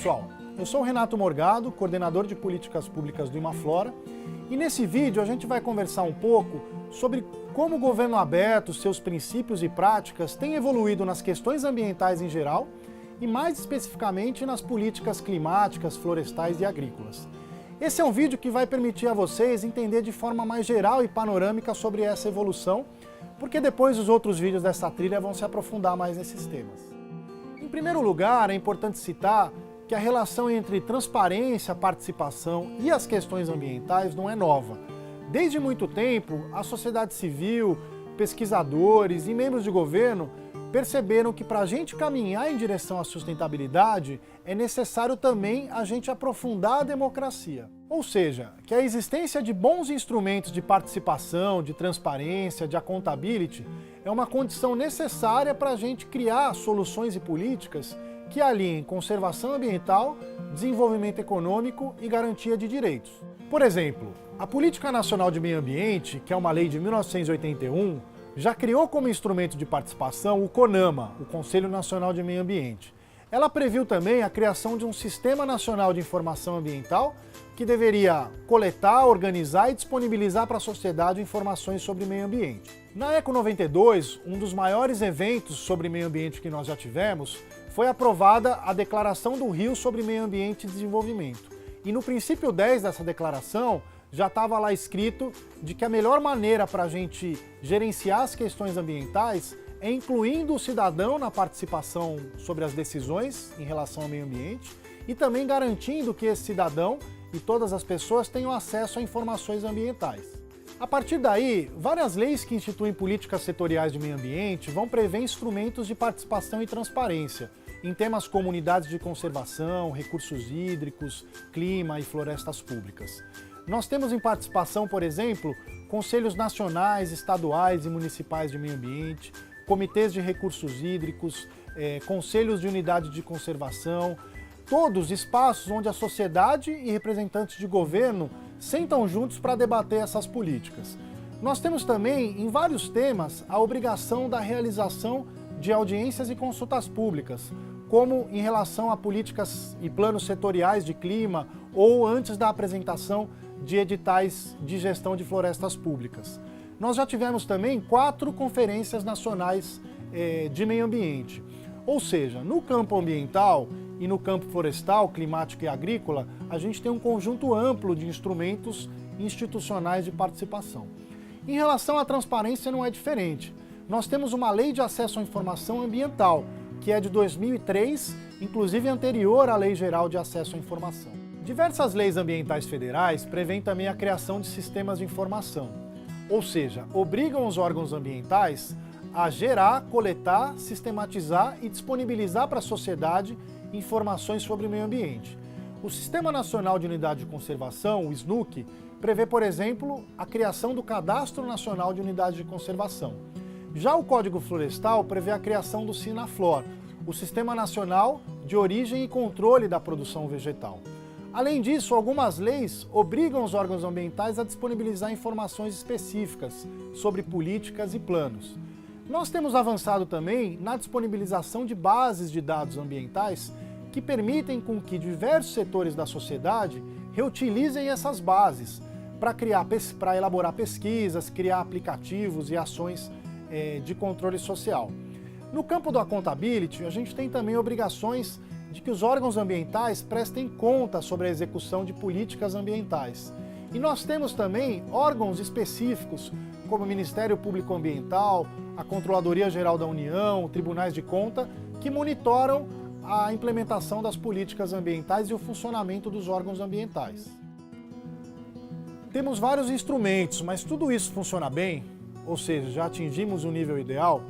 pessoal, eu sou o Renato Morgado, coordenador de políticas públicas do Imaflora, e nesse vídeo a gente vai conversar um pouco sobre como o governo aberto, seus princípios e práticas têm evoluído nas questões ambientais em geral e mais especificamente nas políticas climáticas, florestais e agrícolas. Esse é um vídeo que vai permitir a vocês entender de forma mais geral e panorâmica sobre essa evolução, porque depois os outros vídeos dessa trilha vão se aprofundar mais nesses temas. Em primeiro lugar, é importante citar que a relação entre transparência, participação e as questões ambientais não é nova. Desde muito tempo, a sociedade civil, pesquisadores e membros de governo perceberam que para a gente caminhar em direção à sustentabilidade, é necessário também a gente aprofundar a democracia. Ou seja, que a existência de bons instrumentos de participação, de transparência, de accountability, é uma condição necessária para a gente criar soluções e políticas que alinhem conservação ambiental, desenvolvimento econômico e garantia de direitos. Por exemplo, a Política Nacional de Meio Ambiente, que é uma lei de 1981, já criou como instrumento de participação o CONAMA, o Conselho Nacional de Meio Ambiente. Ela previu também a criação de um Sistema Nacional de Informação Ambiental que deveria coletar, organizar e disponibilizar para a sociedade informações sobre meio ambiente. Na Eco 92, um dos maiores eventos sobre meio ambiente que nós já tivemos, foi aprovada a Declaração do Rio sobre Meio Ambiente e Desenvolvimento. E no princípio 10 dessa declaração, já estava lá escrito de que a melhor maneira para a gente gerenciar as questões ambientais é incluindo o cidadão na participação sobre as decisões em relação ao meio ambiente e também garantindo que esse cidadão e todas as pessoas tenham acesso a informações ambientais. A partir daí, várias leis que instituem políticas setoriais de meio ambiente vão prever instrumentos de participação e transparência em temas como unidades de conservação, recursos hídricos, clima e florestas públicas. Nós temos em participação, por exemplo, conselhos nacionais, estaduais e municipais de meio ambiente, comitês de recursos hídricos, conselhos de unidade de conservação, todos espaços onde a sociedade e representantes de governo sentam juntos para debater essas políticas. Nós temos também, em vários temas, a obrigação da realização de audiências e consultas públicas, como em relação a políticas e planos setoriais de clima ou antes da apresentação de editais de gestão de florestas públicas. Nós já tivemos também 4 conferências nacionais de meio ambiente. Ou seja, no campo ambiental e no campo florestal, climático e agrícola, a gente tem um conjunto amplo de instrumentos institucionais de participação. Em relação à transparência não é diferente. Nós temos uma lei de acesso à informação ambiental, que é de 2003, inclusive anterior à Lei Geral de Acesso à Informação. Diversas leis ambientais federais prevêem também a criação de sistemas de informação, ou seja, obrigam os órgãos ambientais a gerar, coletar, sistematizar e disponibilizar para a sociedade informações sobre o meio ambiente. O Sistema Nacional de Unidade de Conservação, o SNUC, prevê, por exemplo, a criação do Cadastro Nacional de Unidade de Conservação. Já o Código Florestal prevê a criação do SINAFLOR, o Sistema Nacional de Origem e Controle da Produção Vegetal. Além disso, algumas leis obrigam os órgãos ambientais a disponibilizar informações específicas sobre políticas e planos. Nós temos avançado também na disponibilização de bases de dados ambientais que permitem com que diversos setores da sociedade reutilizem essas bases para elaborar pesquisas, criar aplicativos e ações de controle social. No campo do accountability, a gente tem também obrigações de que os órgãos ambientais prestem conta sobre a execução de políticas ambientais. E nós temos também órgãos específicos, como o Ministério Público Ambiental, a Controladoria Geral da União, tribunais de conta, que monitoram a implementação das políticas ambientais e o funcionamento dos órgãos ambientais. Temos vários instrumentos, mas tudo isso funciona bem? Ou seja, já atingimos o nível ideal?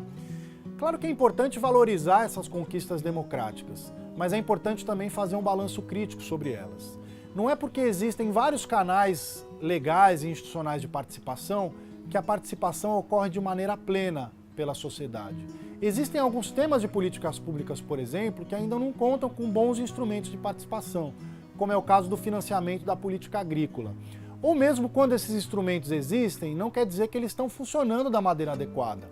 Claro que é importante valorizar essas conquistas democráticas, mas é importante também fazer um balanço crítico sobre elas. Não é porque existem vários canais legais e institucionais de participação que a participação ocorre de maneira plena pela sociedade. Existem alguns temas de políticas públicas, por exemplo, que ainda não contam com bons instrumentos de participação, como é o caso do financiamento da política agrícola. Ou mesmo quando esses instrumentos existem, não quer dizer que eles estão funcionando da maneira adequada.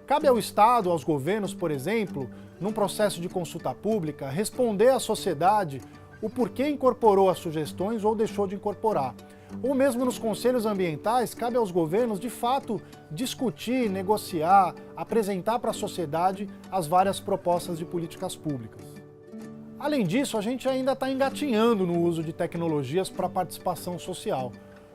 Cabe ao Estado, aos governos, por exemplo, num processo de consulta pública, responder à sociedade o porquê incorporou as sugestões ou deixou de incorporar. Ou mesmo nos conselhos ambientais, cabe aos governos, de fato, discutir, negociar, apresentar para a sociedade as várias propostas de políticas públicas. Além disso, a gente ainda está engatinhando no uso de tecnologias para a participação social.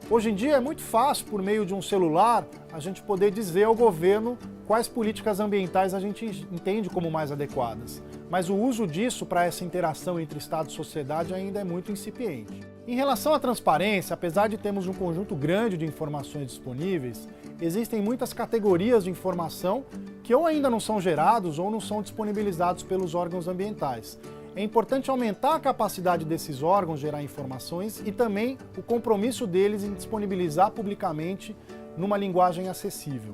Hoje em dia é muito fácil, por meio de um celular, a gente poder dizer ao governo quais políticas ambientais a gente entende como mais adequadas. Mas o uso disso para essa interação entre Estado e sociedade ainda é muito incipiente. Em relação à transparência, apesar de termos um conjunto grande de informações disponíveis, existem muitas categorias de informação que ou ainda não são gerados ou não são disponibilizados pelos órgãos ambientais. É importante aumentar a capacidade desses órgãos de gerar informações e também o compromisso deles em disponibilizar publicamente numa linguagem acessível.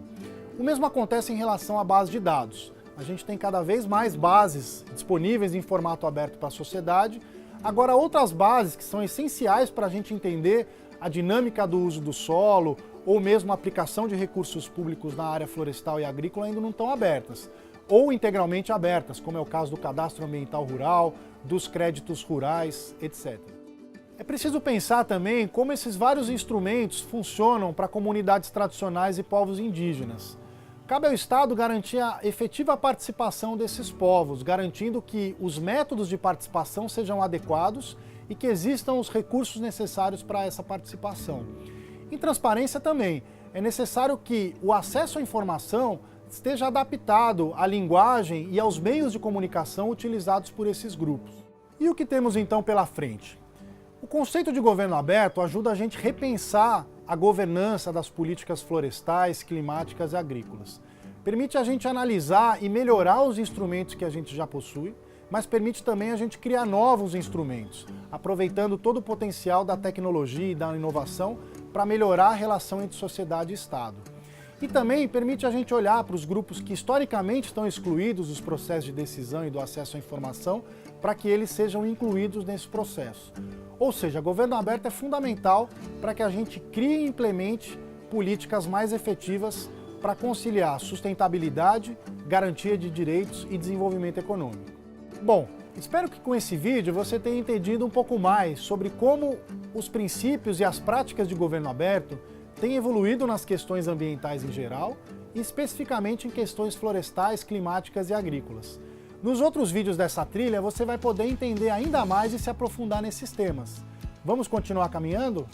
O mesmo acontece em relação à base de dados. A gente tem cada vez mais bases disponíveis em formato aberto para a sociedade. Agora, outras bases que são essenciais para a gente entender a dinâmica do uso do solo ou mesmo a aplicação de recursos públicos na área florestal e agrícola ainda não estão abertas, ou integralmente abertas, como é o caso do Cadastro Ambiental Rural, dos créditos rurais, etc. É preciso pensar também como esses vários instrumentos funcionam para comunidades tradicionais e povos indígenas. Cabe ao Estado garantir a efetiva participação desses povos, garantindo que os métodos de participação sejam adequados e que existam os recursos necessários para essa participação. Em transparência também, é necessário que o acesso à informação esteja adaptado à linguagem e aos meios de comunicação utilizados por esses grupos. E o que temos então pela frente? O conceito de governo aberto ajuda a gente a repensar a governança das políticas florestais, climáticas e agrícolas. Permite a gente analisar e melhorar os instrumentos que a gente já possui, mas permite também a gente criar novos instrumentos, aproveitando todo o potencial da tecnologia e da inovação para melhorar a relação entre sociedade e Estado. E também permite a gente olhar para os grupos que historicamente estão excluídos dos processos de decisão e do acesso à informação, para que eles sejam incluídos nesse processo. Ou seja, governo aberto é fundamental para que a gente crie e implemente políticas mais efetivas para conciliar sustentabilidade, garantia de direitos e desenvolvimento econômico. Bom, espero que com esse vídeo você tenha entendido um pouco mais sobre como os princípios e as práticas de governo aberto têm evoluído nas questões ambientais em geral e especificamente em questões florestais, climáticas e agrícolas. Nos outros vídeos dessa trilha você vai poder entender ainda mais e se aprofundar nesses temas. Vamos continuar caminhando?